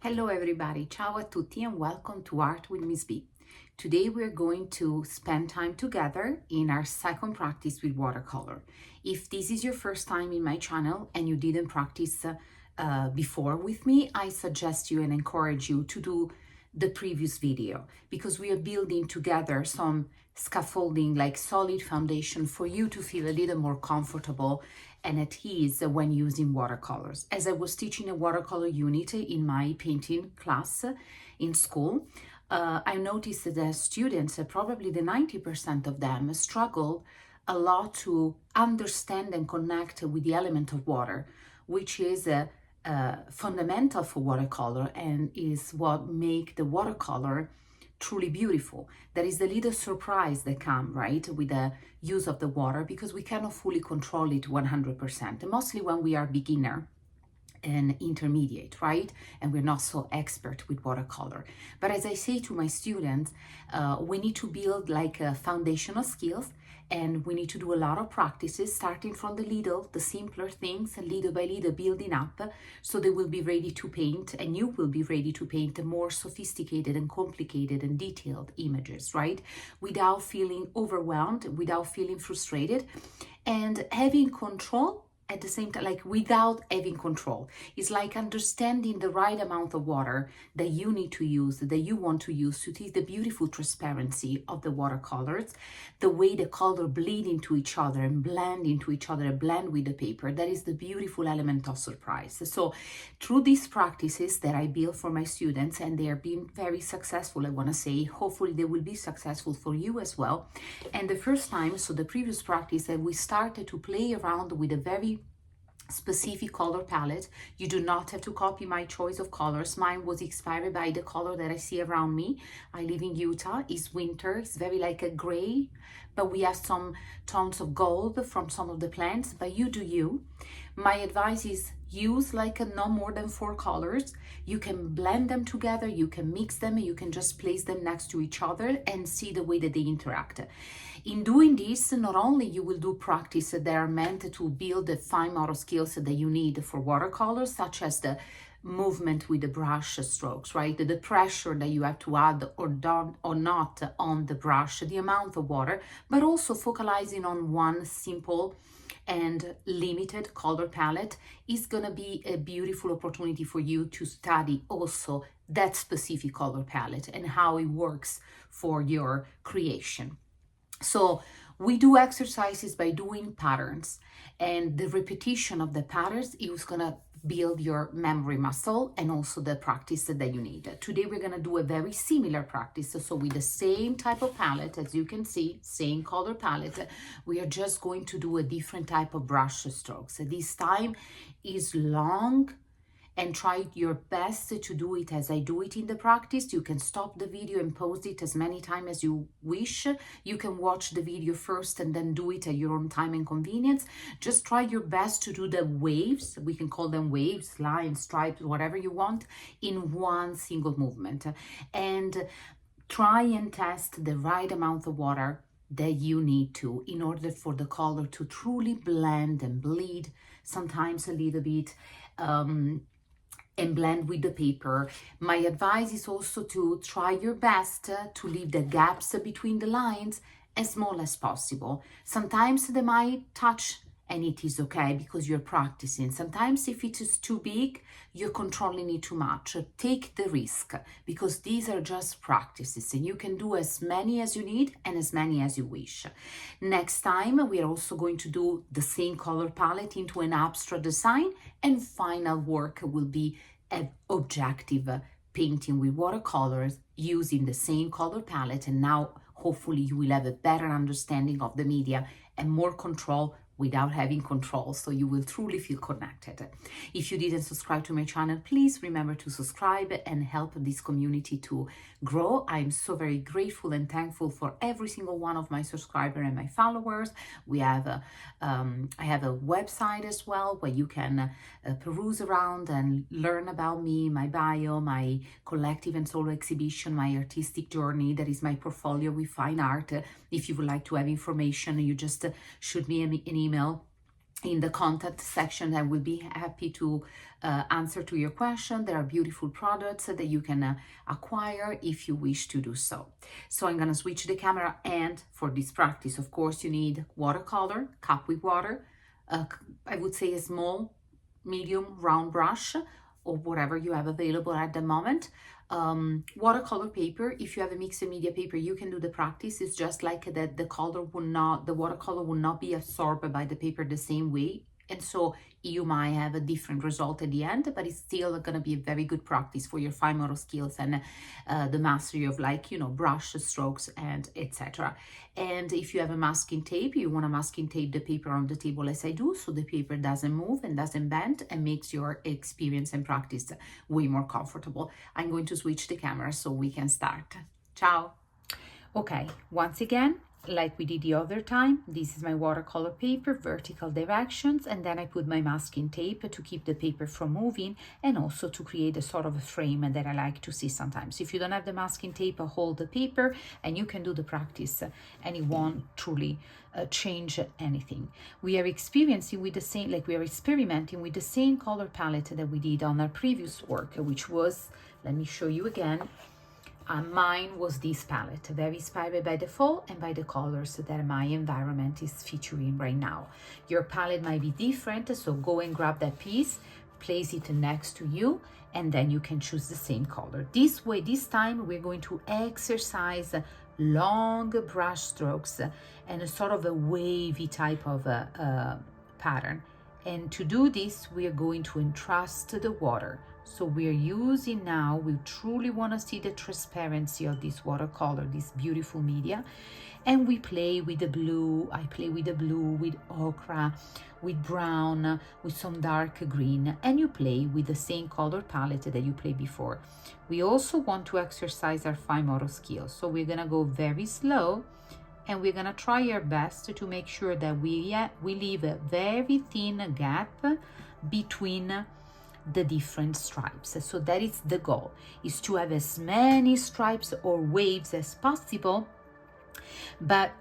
Hello everybody, ciao a tutti and welcome to Art with Ms.B. Today we're going to spend time together in our second practice with watercolor. If this is your first time in my channel and you didn't practice before with me, I suggest you and encourage you to do the previous video because we are building together some scaffolding, like solid foundation for you to feel a little more comfortable and at ease when using watercolors. As I was teaching a watercolor unit in my painting class in school, I noticed that the students, probably the 90% of them, struggle a lot to understand and connect with the element of water, which is fundamental for watercolor and is what make the watercolor truly beautiful. There is a little surprise that comes, right, with the use of the water because we cannot fully control it 100%, mostly when we are beginner and intermediate, right? And we're not so expert with watercolor. But as I say to my students, we need to build like foundational skills, and we need to do a lot of practices, starting from the simpler things, little by little building up, so they will be ready to paint, and you will be ready to paint more sophisticated and complicated and detailed images, right? Without feeling overwhelmed, without feeling frustrated, and having control at the same time, like without having control. It's like understanding the right amount of water that you need to use, that you want to use to see the beautiful transparency of the watercolors, the way the color bleed into each other and blend into each other, blend with the paper. That is the beautiful element of surprise. So through these practices that I build for my students, and they are being very successful, I want to say, hopefully they will be successful for you as well. And the first time, so the previous practice, that we started to play around with a very specific color palette. You do not have to copy my choice of colors. Mine was inspired by the color that I see around me. I live in Utah. It's winter. It's very like a gray, but we have some tones of gold from some of the plants, but you do you. My advice is use like no more than 4 colors. You can blend them together, you can mix them, you can just place them next to each other and see the way that they interact. In doing this, not only you will do practice that are meant to build the fine motor skills that you need for watercolors, such as the movement with the brush strokes, right? The pressure that you have to add or done or not on the brush, the amount of water, but also focalizing on one simple and limited color palette is going to be a beautiful opportunity for you to study also that specific color palette and how it works for your creation. So we do exercises by doing patterns, and the repetition of the patterns is going to build your memory muscle and also the practice that you need. Today we're going to do a very similar practice. So with the same type of palette, as you can see, same color palette, we are just going to do a different type of brush strokes. This time is long, and try your best to do it as I do it in the practice. You can stop the video and pause it as many times as you wish. You can watch the video first and then do it at your own time and convenience. Just try your best to do the waves, we can call them waves, lines, stripes, whatever you want, in one single movement. And try and test the right amount of water that you need to in order for the color to truly blend and bleed, sometimes a little bit, and blend with the paper. My advice is also to try your best to leave the gaps between the lines as small as possible. Sometimes they might touch and it is okay because you're practicing. Sometimes if it is too big, you're controlling it too much. Take the risk because these are just practices and you can do as many as you need and as many as you wish. Next time, we are also going to do the same color palette into an abstract design, and final work will be an objective painting with watercolors using the same color palette. And now hopefully you will have a better understanding of the media and more control without having control, so you will truly feel connected. If you didn't subscribe to my channel, please remember to subscribe and help this community to grow. I'm so very grateful and thankful for every single one of my subscribers and my followers. We have I have a website as well where you can peruse around and learn about me, my bio, my collective and solo exhibition, my artistic journey. That is my portfolio with fine art. If you would like to have information, you just shoot me an email in the contact section. I will be happy to answer to your question. There are beautiful products that you can acquire if you wish to do so. So I'm gonna switch the camera, and for this practice, of course, you need watercolor, cup with water, I would say a small, medium, round brush, or whatever you have available at the moment. Watercolor paper. If you have a mixed media paper, you can do the practice. It's just like that the watercolor will not be absorbed by the paper the same way, and so you might have a different result at the end, but it's still going to be a very good practice for your fine motor skills and the mastery of, like, you know, brush strokes and etc. And if you have a masking tape, you want to masking tape the paper on the table as I do, so the paper doesn't move and doesn't bend, and makes your experience and practice way more comfortable. I'm going to switch the camera so we can start. Ciao. Okay, once again, like we did the other time, this is my watercolor paper, vertical directions, and then I put my masking tape to keep the paper from moving, and also to create a sort of a frame that I like to see sometimes. If you don't have the masking tape, hold the paper and you can do the practice, and it won't truly change anything. We are experiencing with the same, like we are experimenting with the same color palette that we did on our previous work, which was, let me show you again. Mine was this palette, very inspired by the fall and by the colors that my environment is featuring right now. Your palette might be different, so go and grab that piece, place it next to you, and then you can choose the same color. This way, this time, we're going to exercise long brush strokes and a sort of a wavy type of pattern. And to do this, we are going to entrust the water. So we're using now, we truly want to see the transparency of this watercolor, this beautiful media. And we play with the blue, I play with the blue, with ochre, with brown, with some dark green, and you play with the same color palette that you played before. We also want to exercise our fine motor skills. So we're gonna go very slow, and we're gonna try our best to make sure that we leave a very thin gap between the different stripes. So that is the goal, is to have as many stripes or waves as possible, but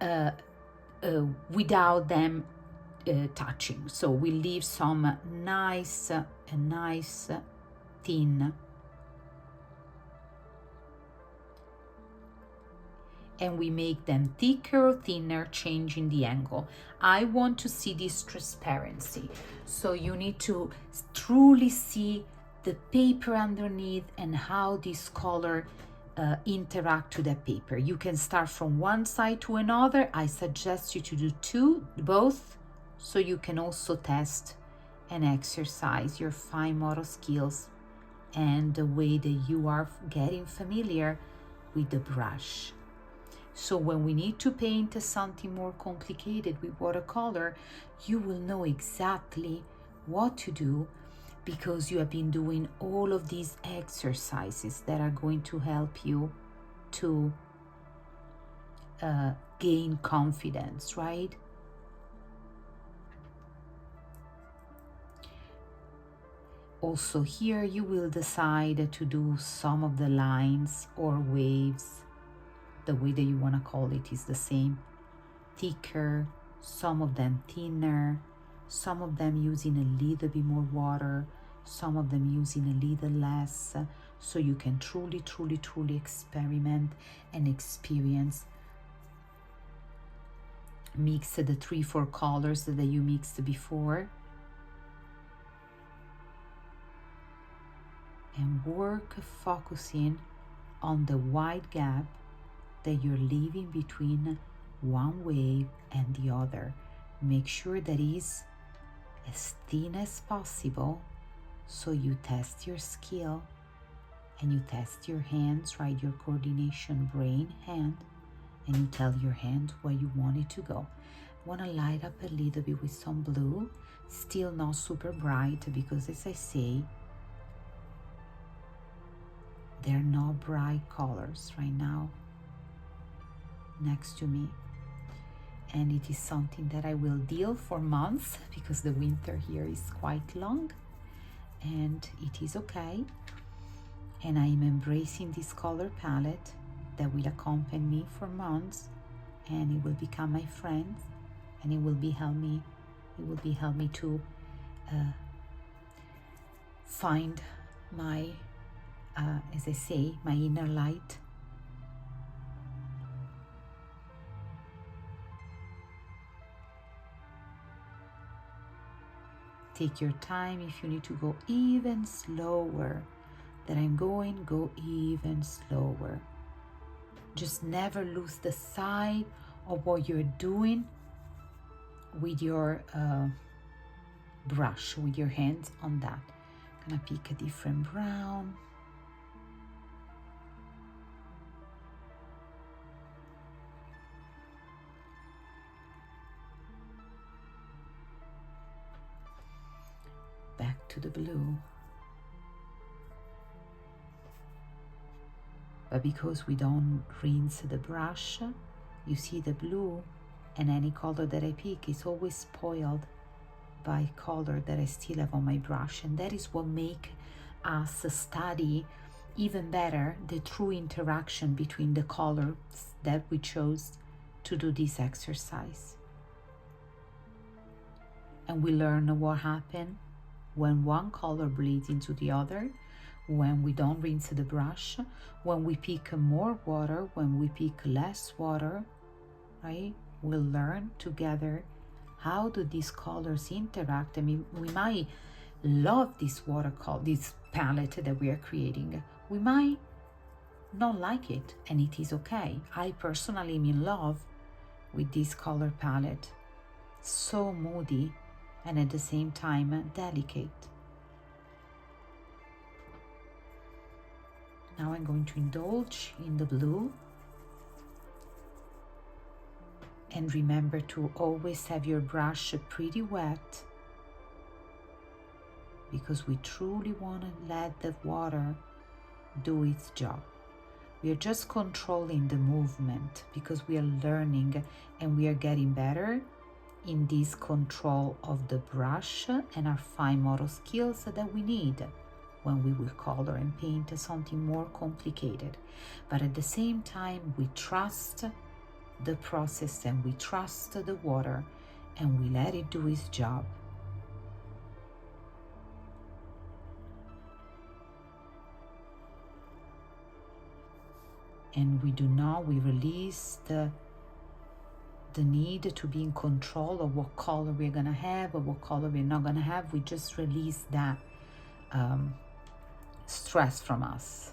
without them touching. So we leave some nice thin, and we make them thicker or thinner, changing the angle. I want to see this transparency. So you need to truly see the paper underneath and how this color interact to the paper. You can start from one side to another. I suggest you to do both, so you can also test and exercise your fine motor skills and the way that you are getting familiar with the brush. So when we need to paint something more complicated with watercolor, you will know exactly what to do, because you have been doing all of these exercises that are going to help you to gain confidence, right? Also here you will decide to do some of the lines or waves. The way that you want to call it is the same. Thicker, some of them thinner, some of them using a little bit more water, some of them using a little less, so you can truly experiment and experience. Mix the 3-4 colors that you mixed before, and work focusing on the wide gap that you're leaving between one wave and the other. Make sure that is as thin as possible, so you test your skill and you test your hands, right? Your coordination, brain, hand, and you tell your hand where you want it to go. Want to light up a little bit with some blue, still not super bright, because as I say, they're not bright colors right now next to me, and it is something that I will deal for months, because the winter here is quite long, and it is okay. And I am embracing this color palette that will accompany me for months, and it will become my friend, and it will be help me It will be help me to find my, as I say, my inner light. Take your time. If you need to go even slower than I'm going, go even slower. Just never lose the sight of what you're doing with your brush, with your hands on that. Gonna pick a different brown. Back to the blue. But because we don't rinse the brush, you see the blue and any color that I pick is always spoiled by color that I still have on my brush. And that is what make us study even better the true interaction between the colors that we chose to do this exercise. And we learn what happens when one color bleeds into the other, when we don't rinse the brush, when we pick more water, when we pick less water, right? We'll learn together how do these colors interact. I mean, we might love this watercolor, this palette that we are creating. We might not like it, and it is okay. I personally am in love with this color palette. So moody and at the same time delicate. Now I'm going to indulge in the blue. And remember to always have your brush pretty wet, because we truly want to let the water do its job. We are just controlling the movement because we are learning and we are getting better in this control of the brush and our fine motor skills that we need when we will color and paint something more complicated. But at the same time, we trust the process and we trust the water and we let it do its job. And we release the need to be in control of what color we're gonna have or what color we're not gonna have. We just release that stress from us.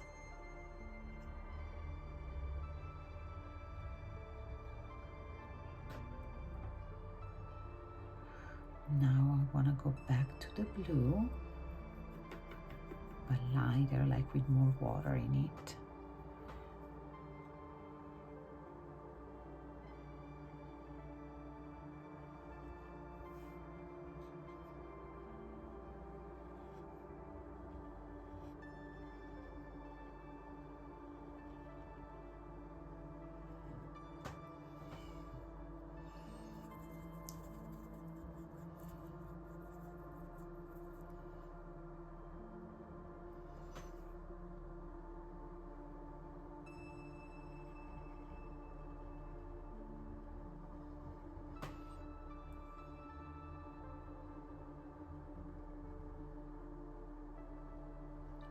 Now I want to go back to the blue, but lighter, like with more water in it.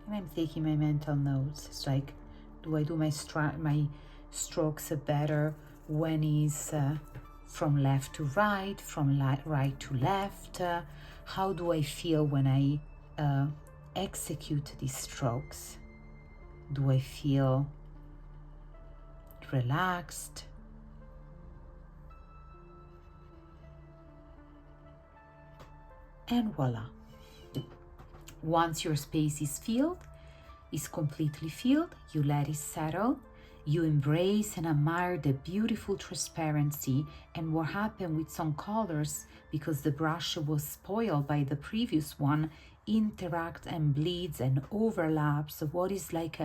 And I'm taking my mental notes. It's like, do I do my strokes better when it's from left to right, from right to left? How do I feel when I execute these strokes? Do I feel relaxed? And voila. Once your space is filled, is completely filled, you let it settle, you embrace and admire the beautiful transparency and what happened with some colors because the brush was spoiled by the previous one, interacts and bleeds and overlaps. What is like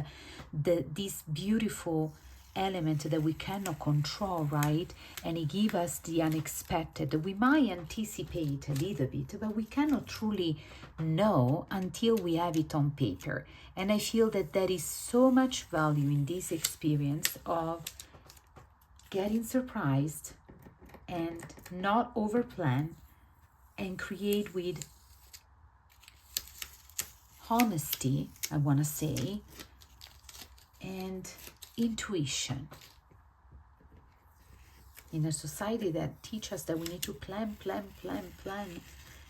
this beautiful element that we cannot control, right? And it gives us the unexpected. We might anticipate a little bit, but we cannot truly know until we have it on paper. And I feel that there is so much value in this experience of getting surprised and not overplan and create with honesty, I want to say, and intuition. In a society that teaches us that we need to plan,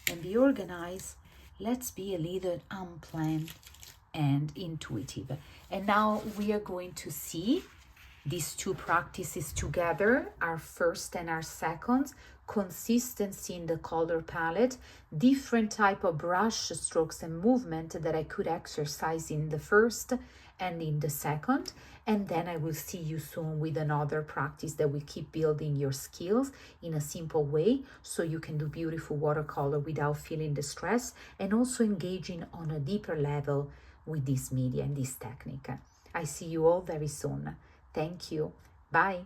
and be organized, let's be a little unplanned and intuitive. And now we are going to see these two practices together, our first and our second. Consistency in the color palette, different type of brush strokes and movement that I could exercise in the first and in the second. And then I will see you soon with another practice that will keep building your skills in a simple way so you can do beautiful watercolor without feeling the stress, and also engaging on a deeper level with this media and this technique. I see you all very soon. Thank you. Bye.